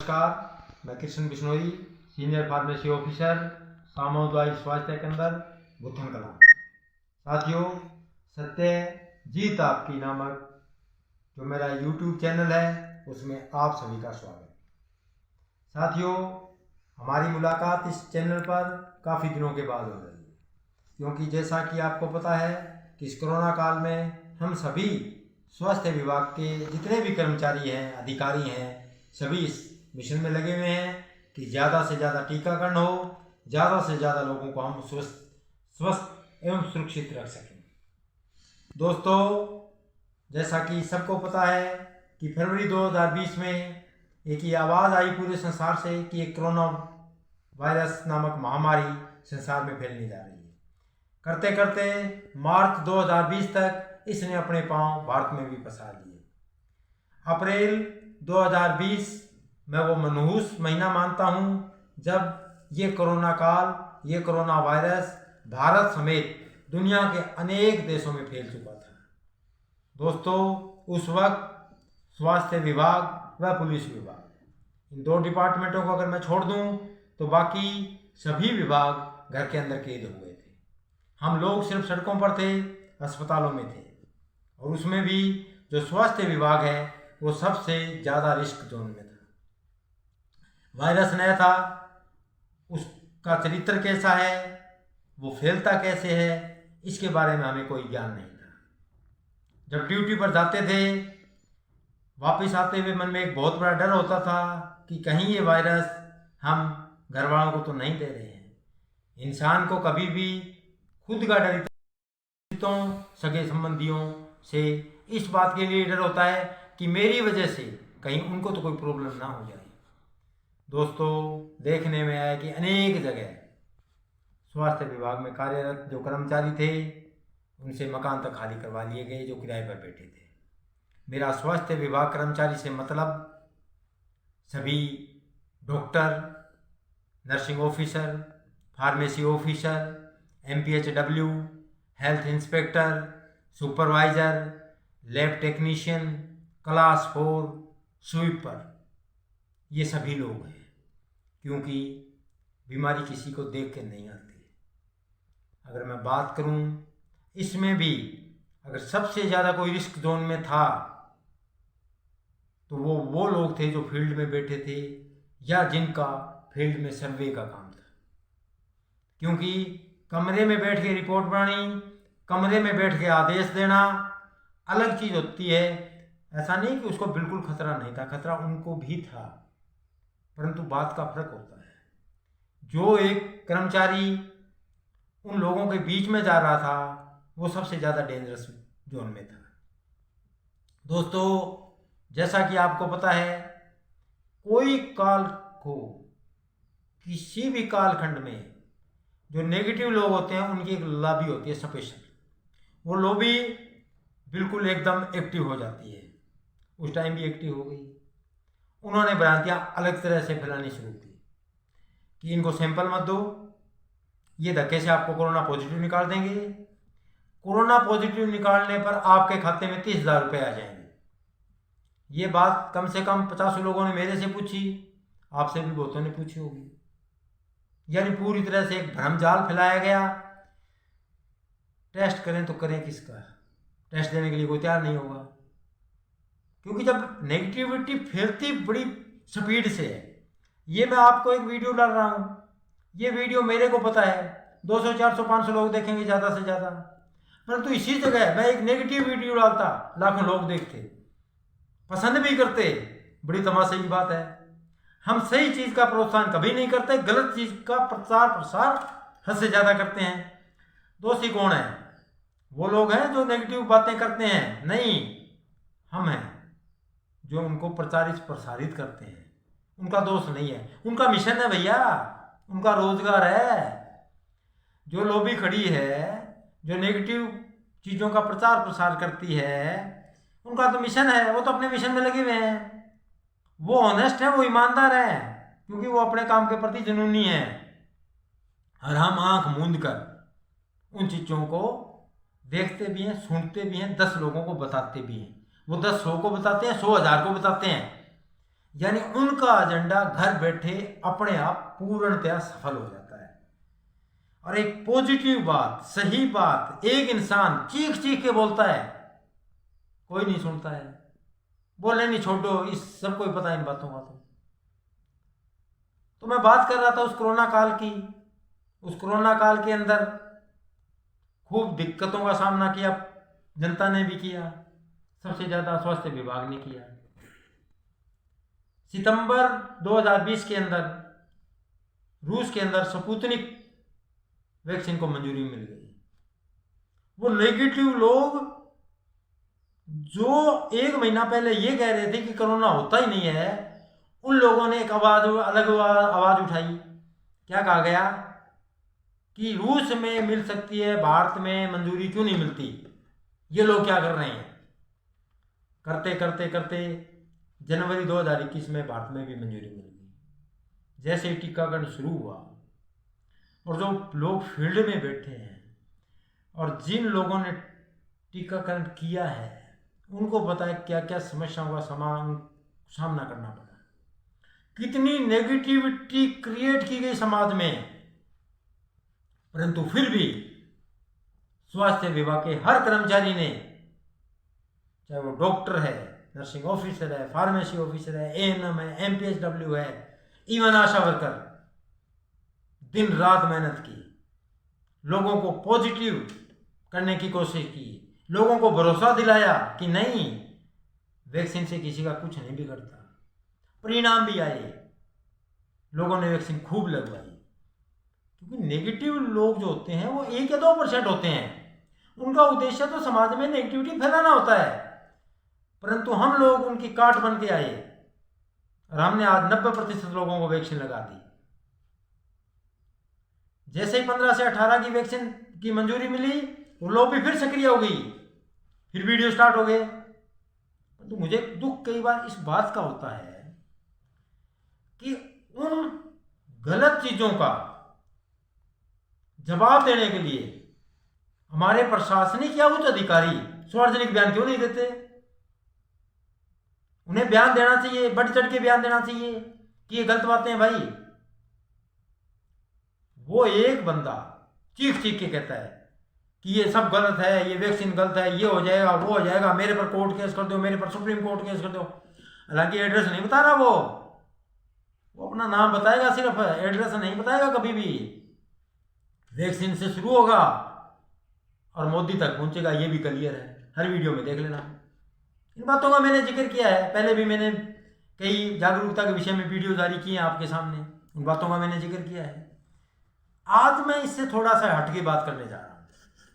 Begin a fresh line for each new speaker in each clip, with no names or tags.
नमस्कार, मैं Krishna Bishnoi, senior pharmacy officer, सामुदायिक स्वास्थ्य केंद्र बुद्धन कला। साथियों, सत्य जीत आपकी नामक जो मेरा यूट्यूब चैनल है उसमें आप सभी का स्वागत। साथियों, हमारी मुलाकात इस चैनल पर काफ़ी दिनों के बाद हो रही है, क्योंकि जैसा कि आपको पता है कि इस कोरोना काल में हम सभी स्वास्थ्य विभाग के जितने भी कर्मचारी हैं, अधिकारी हैं, सभी इस मिशन में लगे हुए हैं कि ज़्यादा से ज़्यादा टीकाकरण हो, ज़्यादा से ज़्यादा लोगों को हम स्वस्थ एवं सुरक्षित रख सकें। दोस्तों, जैसा कि सबको पता है कि फरवरी 2020 में एक ही आवाज़ आई पूरे संसार से कि एक कोरोना वायरस नामक महामारी संसार में फैलने जा रही है। करते करते मार्च 2020 तक इसने अपने पांव भारत में भी पसार लिए। अप्रैल 2020 मैं वो मनहूस महीना मानता हूँ जब ये कोरोना वायरस भारत समेत दुनिया के अनेक देशों में फैल चुका था। दोस्तों, उस वक्त स्वास्थ्य विभाग व पुलिस विभाग, इन दो डिपार्टमेंटों को अगर मैं छोड़ दूं तो बाकी सभी विभाग घर के अंदर कैद हुए थे। हम लोग सिर्फ सड़कों पर थे, अस्पतालों में थे, और उसमें भी जो स्वास्थ्य विभाग है वो सबसे ज़्यादा रिस्क जोन में था। वायरस नया था, उसका चरित्र कैसा है, वो फैलता कैसे है, इसके बारे में हमें कोई ज्ञान नहीं था। जब ड्यूटी पर जाते थे, वापस आते हुए मन में एक बहुत बड़ा डर होता था कि कहीं ये वायरस हम घर वालों को तो नहीं दे रहे हैं। इंसान को कभी भी खुद का डर सगे संबंधियों से इस बात के लिए डर होता है कि मेरी वजह से कहीं उनको तो कोई प्रॉब्लम ना हो जाए। दोस्तों, देखने में आया कि अनेक जगह स्वास्थ्य विभाग में कार्यरत जो कर्मचारी थे उनसे मकान तक खाली करवा लिए गए जो किराए पर बैठे थे। मेरा स्वास्थ्य विभाग कर्मचारी से मतलब सभी doctor, nursing officer, pharmacy officer, MPHW, health inspector, supervisor, lab technician, class 4, sweeper, ये सभी लोग हैं, क्योंकि बीमारी किसी को देख के नहीं आती। अगर मैं बात करूं, इसमें भी अगर सबसे ज़्यादा कोई रिस्क जोन में था तो वो लोग थे जो फील्ड में बैठे थे या जिनका फील्ड में सर्वे का काम था। क्योंकि कमरे में बैठ के रिपोर्ट बनानी, कमरे में बैठ के आदेश देना अलग चीज़ होती है। ऐसा नहीं कि उसको बिल्कुल खतरा नहीं था, खतरा उनको भी था, परंतु बात का फर्क होता है। जो एक कर्मचारी उन लोगों के बीच में जा रहा था वो सबसे ज़्यादा डेंजरस जोन में था। दोस्तों, जैसा कि आपको पता है, कोई काल को किसी भी कालखंड में जो नेगेटिव लोग होते हैं उनकी एक लॉबी होती है स्पेशल। वो लॉबी बिल्कुल एकदम एक्टिव हो जाती है। उस टाइम भी एक्टिव हो गई। उन्होंने भ्रांतियाँ अलग तरह से फैलानी शुरू की कि इनको सैंपल मत दो, ये धक्के से आपको कोरोना पॉजिटिव निकाल देंगे। कोरोना पॉजिटिव निकालने पर आपके खाते में 30,000 रुपये आ जाएंगे। ये बात कम से कम 50 लोगों ने मेरे से पूछी, आपसे भी बहुतों ने पूछी होगी। यानी पूरी तरह से एक भ्रमजाल फैलाया गया। टेस्ट करें तो करें किसका? टेस्ट देने के लिए कोई तैयार नहीं होगा, क्योंकि जब नेगेटिविटी फैलती बड़ी स्पीड से है। ये मैं आपको एक वीडियो डाल रहा हूँ, ये वीडियो मेरे को पता है 200, 400, 500 लोग देखेंगे ज़्यादा से ज़्यादा, परंतु इसी जगह मैं एक नेगेटिव वीडियो डालता, लाखों लोग देखते, पसंद भी करते। बड़ी तमाशे की बात है। हम सही चीज़ का प्रोत्साहन कभी नहीं करते, गलत चीज़ का प्रचार प्रसार हद से ज़्यादा करते हैं। दोषी कौन है? वो लोग हैं जो नेगेटिव बातें करते हैं? नहीं, हम हैं जो उनको प्रचारित प्रसारित करते हैं। उनका दोष नहीं है, उनका मिशन है भैया, उनका रोजगार है। जो लॉबी खड़ी है, जो नेगेटिव चीज़ों का प्रचार प्रसार करती है, उनका तो मिशन है, वो तो अपने मिशन में लगे हुए हैं। वो ऑनेस्ट है, वो ईमानदार है, क्योंकि वो अपने काम के प्रति जुनूनी है। और हम आंख मूंद कर उन चीज़ों को देखते भी हैं, सुनते भी हैं, 10 लोगों को बताते भी हैं। वो 10 100 को बताते हैं, 100 1000 को बताते हैं। यानी उनका एजेंडा घर बैठे अपने आप पूर्णतया सफल हो जाता है। और एक पॉजिटिव बात, सही बात एक इंसान चीख चीख के बोलता है, कोई नहीं सुनता है। बोलने नहीं, छोड़ो, इस सबको ही पता है इन बातों का। तो मैं बात कर रहा था उस कोरोना काल की। उस कोरोना काल के अंदर खूब दिक्कतों का सामना किया, जनता ने भी किया, सबसे ज्यादा स्वास्थ्य विभाग ने किया। सितंबर 2020 के अंदर रूस के अंदर स्पुतनिक वैक्सीन को मंजूरी मिल गई। वो नेगेटिव लोग जो 1 महीना पहले ये कह रहे थे कि कोरोना होता ही नहीं है, उन लोगों ने एक अलग आवाज उठाई। क्या कहा गया कि रूस में मिल सकती है, भारत में मंजूरी क्यों नहीं मिलती? ये लोग क्या कर रहे हैं? करते करते करते जनवरी 2021 में भारत में भी मंजूरी मिल गई। जैसे ही टीकाकरण शुरू हुआ और जो लोग फील्ड में बैठे हैं और जिन लोगों ने टीकाकरण किया है, उनको पता है क्या क्या समस्याओं का सामना करना पड़ा, कितनी नेगेटिविटी क्रिएट की गई समाज में। परंतु फिर भी स्वास्थ्य विभाग के हर कर्मचारी ने, चाहे वो डॉक्टर है, नर्सिंग ऑफिसर है, फार्मेसी ऑफिसर है, एएनएम है, एमपीएचडब्ल्यू है, इवन आशा वर्कर, दिन रात मेहनत की, लोगों को पॉजिटिव करने की कोशिश की, लोगों को भरोसा दिलाया कि नहीं, वैक्सीन से किसी का कुछ नहीं बिगड़ता। परिणाम भी आए, लोगों ने वैक्सीन खूब लगवाई। क्योंकि नेगेटिव लोग जो होते हैं वो 1 या 2% होते हैं, उनका उद्देश्य तो समाज में नेगेटिविटी फैलाना होता है। परंतु हम लोग उनकी काट बन के आए और हमने आज 90% लोगों को वैक्सीन लगा दी। जैसे ही 15 से 18 की वैक्सीन की मंजूरी मिली, वो लोग भी फिर सक्रिय हो गई, फिर वीडियो स्टार्ट हो गए। तो मुझे दुख कई बार इस बात का होता है कि उन गलत चीजों का जवाब देने के लिए हमारे प्रशासनिक या उच्च अधिकारी सार्वजनिक बयान क्यों नहीं देते? उन्हें बयान देना चाहिए, बढ़ चढ़ के बयान देना चाहिए कि ये गलत बातें हैं भाई। वो एक बंदा चीख चीख के कहता है कि ये सब गलत है, ये वैक्सीन गलत है, ये हो जाएगा, वो हो जाएगा, मेरे पर कोर्ट केस कर दो, मेरे पर सुप्रीम कोर्ट केस कर दो। हालांकि एड्रेस नहीं बता रहा, वो अपना नाम बताएगा, सिर्फ एड्रेस नहीं बताएगा कभी भी। वैक्सीन से शुरू होगा और मोदी तक पहुंचेगा, ये भी क्लियर है, हर वीडियो में देख लेना। इन बातों का मैंने जिक्र किया है, पहले भी मैंने कई जागरूकता के विषय में वीडियो जारी किए हैं आपके सामने, उन बातों का मैंने जिक्र किया है। आज मैं इससे थोड़ा सा हट के बात करने जा रहा हूं।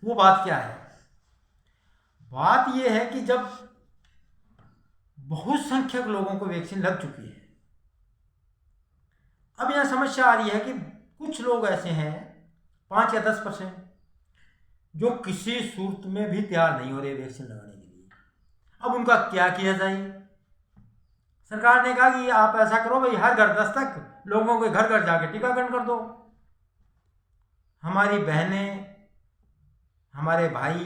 वो बात क्या है? बात यह है कि जब बहुत संख्यक लोगों को वैक्सीन लग चुकी है, अब यहां समस्या आ रही है कि कुछ लोग ऐसे हैं, 5 या 10%, जो किसी सूरत में भी तैयार नहीं हो रहे वैक्सीन लगाने के लिए। अब उनका क्या किया जाए? सरकार ने कहा कि आप ऐसा करो भाई, हर घर दस्तक, लोगों के घर घर जाके टीकाकरण कर दो। हमारी बहनें, हमारे भाई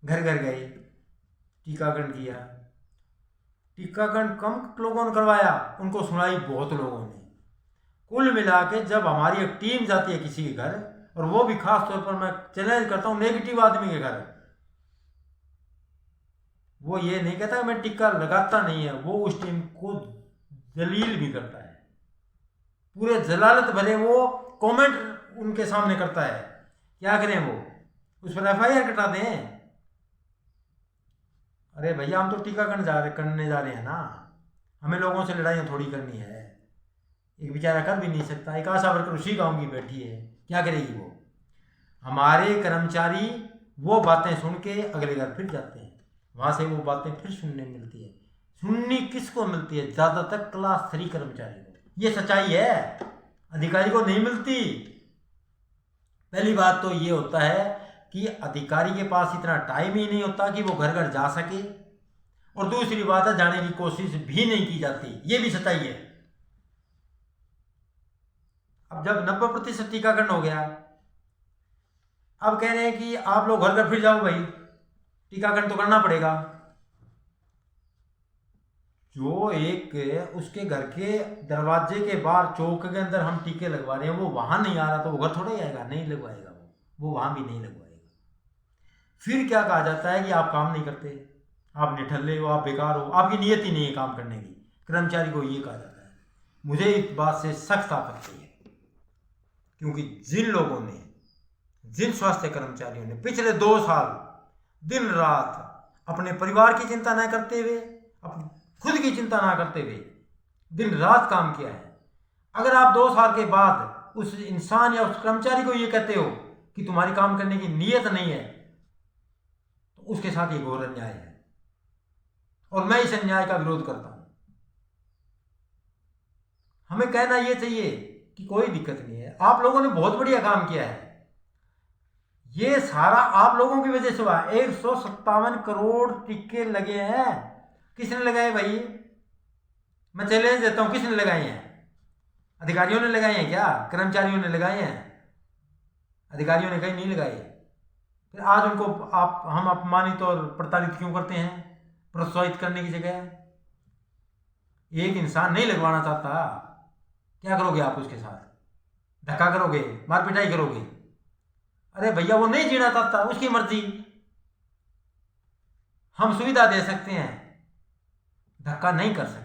घर घर गए, टीकाकरण किया। टीकाकरण कम लोगों ने करवाया, उनको सुनाई बहुत लोगों ने। कुल मिला के जब हमारी एक टीम जाती है किसी के घर, और वो भी खास तौर पर मैं चैलेंज करता हूं नेगेटिव आदमी के घर, वो ये नहीं कहता कि मैं टीका लगाता नहीं है, वो उस टीम को जलील भी करता है, पूरे जलालत भरे वो कमेंट उनके सामने करता है। क्या करें? वो उस पर FIR कटा दें। अरे भैया, हम तो टीकाकरण करने जा रहे हैं ना, हमें लोगों से लड़ाइयाँ थोड़ी करनी है। एक बेचारा कर भी नहीं सकता, एक आशा वर्कर उसी गांव की बैठी है, क्या करेगी वो? हमारे कर्मचारी वो बातें सुन के अगले घर फिर जाते हैं, वहां से वो बातें फिर सुनने मिलती है। सुननी किसको मिलती है? ज्यादातर क्लास 3 कर्मचारी को। ये सच्चाई है, अधिकारी को नहीं मिलती। पहली बात तो ये होता है कि अधिकारी के पास इतना टाइम ही नहीं होता कि वो घर घर जा सके, और दूसरी बात है जाने की कोशिश भी नहीं की जाती, ये भी सच्चाई है। अब जब 90% टीकाकरण हो गया, अब कह रहे हैं कि आप लोग घर घर फिर जाओ भाई, टीकाकरण तो करना पड़ेगा। जो एक उसके घर के दरवाजे के बाहर चौक के अंदर हम टीके लगवा रहे हैं, वो वहां नहीं आ रहा तो वो घर थोड़ा ही आएगा, नहीं लगवाएगा, वो वहां भी नहीं लगवाएगा। फिर क्या कहा जाता है कि आप काम नहीं करते, आप निठल्ले हो, आप बेकार हो, आपकी नीयत ही नहीं है काम करने की। कर्मचारी को ये कहा जाता है। मुझे इस बात से सख्त आपत्ति है, क्योंकि जिन स्वास्थ्य कर्मचारियों ने पिछले 2 साल दिन रात अपने परिवार की चिंता न करते हुए, खुद की चिंता ना करते हुए दिन रात काम किया है, अगर आप 2 साल के बाद उस इंसान या उस कर्मचारी को ये कहते हो कि तुम्हारी काम करने की नीयत नहीं है, तो उसके साथ ये घोर अन्याय है और मैं इस अन्याय का विरोध करता हूं। हमें कहना यह चाहिए कि कोई दिक्कत नहीं है, आप लोगों ने बहुत बढ़िया काम किया है, ये सारा आप लोगों की वजह से हुआ। 157 करोड़ टीके लगे हैं। किसने लगाए भाई? मैं चैलेंज देता हूं, किसने लगाए हैं? अधिकारियों ने लगाए हैं क्या? कर्मचारियों ने लगाए हैं? अधिकारियों ने कहीं नहीं लगाए। फिर आज उनको हम अपमानित और प्रताड़ित क्यों करते हैं प्रोत्साहित करने की जगह? एक इंसान नहीं लगवाना चाहता, क्या करोगे आप उसके साथ? धक्का करोगे, मार पिटाई करोगे? अरे भैया वो नहीं जीना चाहता, उसकी मर्जी। हम सुविधा दे सकते हैं, धक्का नहीं कर सकते।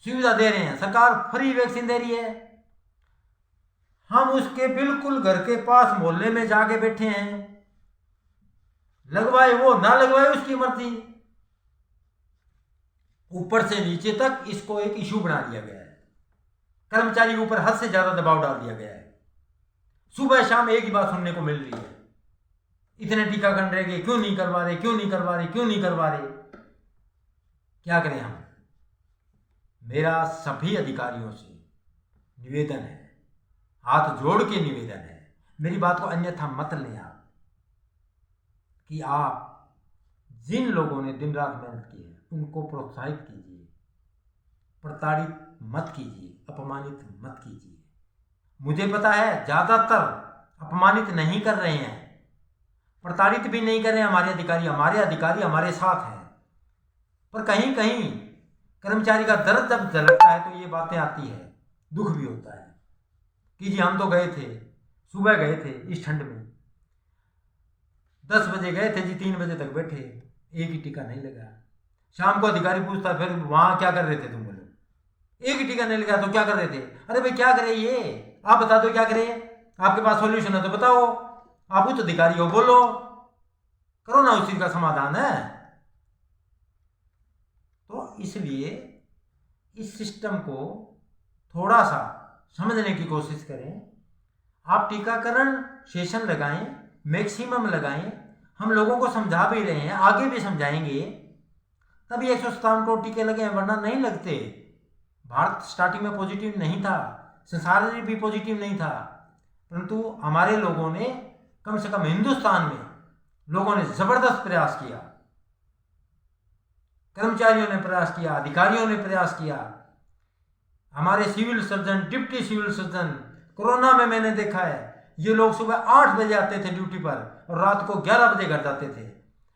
सुविधा दे रहे हैं, सरकार फ्री वैक्सीन दे रही है, हम उसके बिल्कुल घर के पास मोहल्ले में जाके बैठे हैं, लगवाए वो ना लगवाए उसकी मर्जी। ऊपर से नीचे तक इसको एक इशू बना दिया गया है, कर्मचारी के ऊपर हद से ज्यादा दबाव डाल दिया गया है। सुबह शाम एक ही बात सुनने को मिल रही है, इतने टीकाकरण रह गए, क्यों नहीं करवा रहे, क्यों नहीं करवा रहे, क्यों नहीं करवा रहे? क्या करें हम? मेरा सभी अधिकारियों से निवेदन है, हाथ जोड़ के निवेदन है, मेरी बात को अन्यथा मत लें आप, कि आप जिन लोगों ने दिन रात मेहनत की है उनको प्रोत्साहित कीजिए, प्रताड़ित मत कीजिए, अपमानित मत कीजिए। मुझे पता है ज्यादातर अपमानित नहीं कर रहे हैं, प्रताड़ित भी नहीं कर रहे हैं हमारे अधिकारी हमारे साथ हैं, पर कहीं कहीं कर्मचारी का दर्द जब झलकता है तो ये बातें आती है, दुख भी होता है कि जी हम तो गए थे, सुबह गए थे इस ठंड में, 10 बजे गए थे जी, 3 बजे तक बैठे, एक ही टीका नहीं लगा। शाम को अधिकारी पूछता फिर वहां क्या कर रहे थे तुम लोग? एक ही टीका नहीं लगा तो क्या कर रहे थे? अरे भाई क्या करे, ये आप बता दो क्या करे, आपके पास सॉल्यूशन है तो बताओ, आप उच्च अधिकारी हो, बोलो, करो ना, उस चीज का समाधान है। तो इसलिए इस सिस्टम को थोड़ा सा समझने की कोशिश करें। आप टीकाकरण सेशन लगाएं, मैक्सिमम लगाएं, हम लोगों को समझा भी रहे हैं, आगे भी समझाएंगे, तभी 157 करोड़ टीके लगे हैं, वरना नहीं लगते। भारत स्टार्टिंग में पॉजिटिव नहीं था, संसार में भी पॉजिटिव नहीं था, परंतु हमारे लोगों ने, कम से कम हिंदुस्तान में लोगों ने जबरदस्त प्रयास किया, कर्मचारियों ने प्रयास किया, अधिकारियों ने प्रयास किया, हमारे civil surgeon, deputy civil surgeon, corona में मैंने देखा है ये लोग सुबह 8 बजे आते थे ड्यूटी पर और रात को 11 बजे घर जाते थे।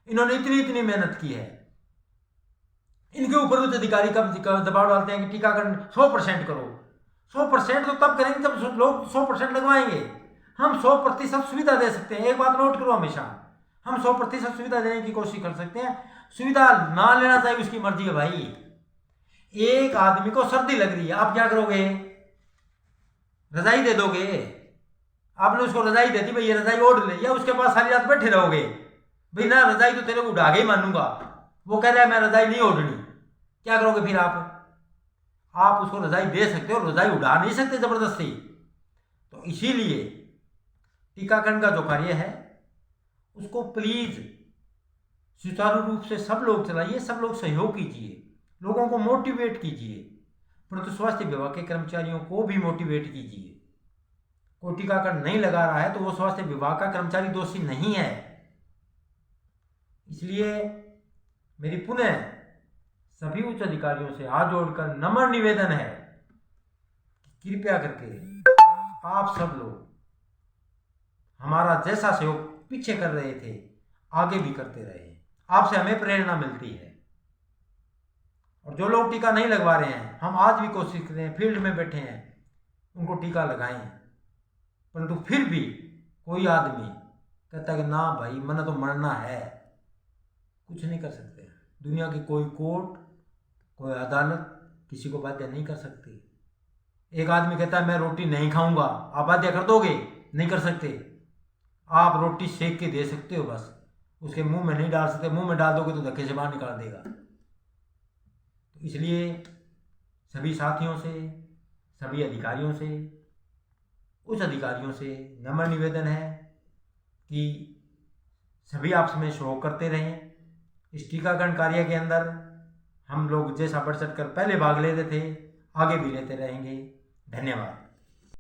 इन्होंने इतनी मेहनत की है। इनके ऊपर उच्च अधिकारी कब दबाव डालते हैं कि टीकाकरण 100% करो। 100% तो तब करेंगे जब लोग 100% लगवाएंगे। हम 100% सुविधा दे सकते हैं, एक बात नोट करो हमेशा, हम 100% सुविधा देने की कोशिश कर सकते हैं। सुविधा ना लेना चाहिए उसकी मर्जी है भाई। एक आदमी को सर्दी लग रही है, आप क्या करोगे? रजाई दे दोगे? आपने उसको रजाई दे दी, भाई ये रजाई ओढ़ ले, या उसके पास सारी रात बैठे रहोगे? भाई ना, रजाई तो तेरे को उड़ा के ही मानूंगा, वो कह रहा है मैं रजाई नहीं ओढ़नी, क्या करोगे फिर आप उसको रजाई दे सकते हो, रजाई उड़ा नहीं सकते जबरदस्ती। तो इसीलिए टीकाकरण का जो कार्य है उसको प्लीज सुचारू रूप से सब लोग चलाइए, सब लोग सहयोग कीजिए, लोगों को मोटिवेट कीजिए, परंतु स्वास्थ्य विभाग के कर्मचारियों को भी मोटिवेट कीजिए। कोई टीकाकरण नहीं लगा रहा है तो वो स्वास्थ्य विभाग का कर्मचारी दोषी नहीं है। इसलिए मेरी पुनः सभी उच्च अधिकारियों से हाथ जोड़कर नम्र निवेदन है कि कृपया करके आप सब लोग हमारा जैसा सहयोग पीछे कर रहे थे आगे भी करते रहे, आपसे हमें प्रेरणा मिलती है और जो लोग टीका नहीं लगवा रहे हैं, हम आज भी कोशिश कर रहे हैं, फील्ड में बैठे हैं, उनको टीका लगाएं। परंतु फिर भी कोई आदमी कहता है कि ना भाई मैंने तो मरना है, कुछ नहीं कर सकते। दुनिया की कोई कोर्ट, कोई अदालत किसी को बाध्य नहीं कर सकती। एक आदमी कहता है मैं रोटी नहीं खाऊंगा, आप बाध्य कर दोगे? नहीं कर सकते। आप रोटी सेक के दे सकते हो, बस उसके मुंह में नहीं डाल सकते। मुंह में डाल दोगे तो धक्के से बाहर निकाल देगा। तो इसलिए सभी साथियों से, सभी अधिकारियों से, उच्च अधिकारियों से नम्र निवेदन है कि सभी आपस में सहयोग करते रहें। इस टीकाकरण कार्य के अंदर हम लोग जैसा बढ़ चढ़ कर पहले भाग लेते थे, आगे भी लेते रहेंगे। धन्यवाद।